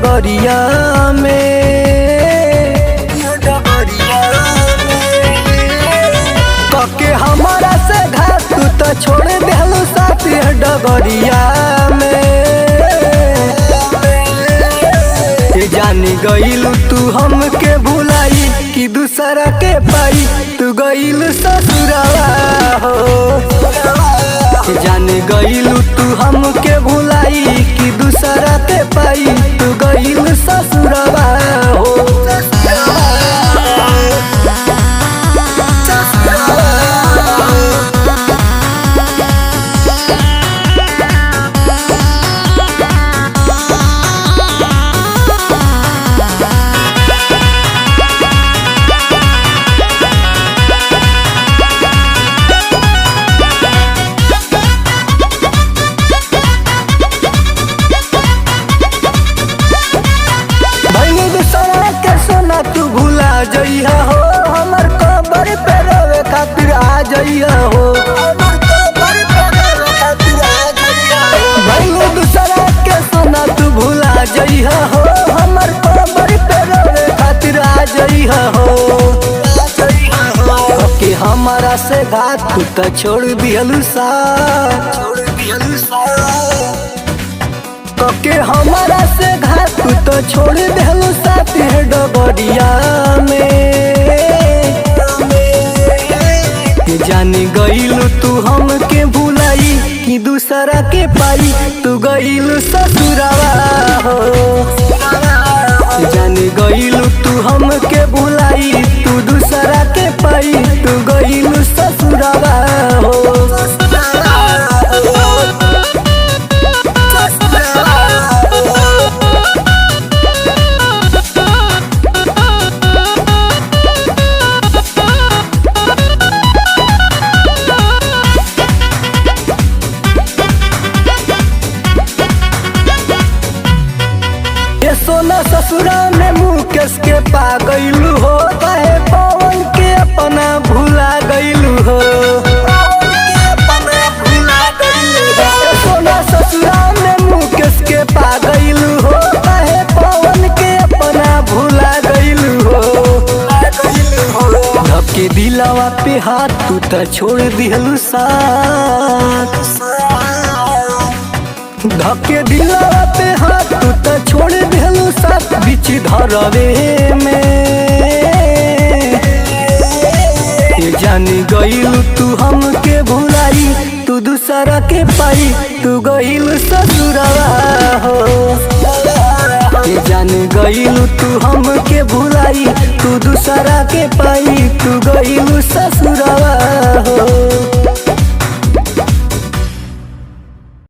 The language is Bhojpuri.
डगरिया में कके हमारा से घात तू तो छोड़ देलू साथ डगरिया में जानी गईलू तू हमके भुलाई कि दूसरा के पाई तू गईलू ससुरवा हो। जाने गईलू तू हमके भुलाई कि दूसरा के पाई तू गईलू ससुरवा हो। तू भुला जइया हो हमर कबर पे रोवे खातिर आ जइया हो। भइलू दूसरा के सोना तू भुला जइया हो हमर कबर पे रोवे खातिर आ जइया हो। कि हमारा से घात तू तो छोड़ दिहलू साथ के हमारा से घात तू तो छोड़ देलू साथ डगरिया में जानी गईलू तू हमके भुलाई कि दूसरा के पाई तू गईलू ससुरवा हो। जानी गईलू तू हमके भुलाई तू दूसरा के पाई तू गईलू ससुरवा हो। सोना ससुरा में मुकेश के पा गईलू हो कहे पवन के अपना भुला गईलू हो। सोना ससुरा में मुकेश के पा गईलू हो कहे पवन के अपना भुला गईलू हो। धके दिलवा पे हाथ तू तो छोड़ दिहलू साथ धके दिलवा पे हाथ तू तो छोड़ देलू साथ बीच धरवे में जानी गईलू तू हमके भुलाई तू दूसरा के पाई तू गईलू ससुरवा हो। जानी गईलू तू हमके भुलाई तू दूसरा के पाई तू गईलू ससुरवा हो।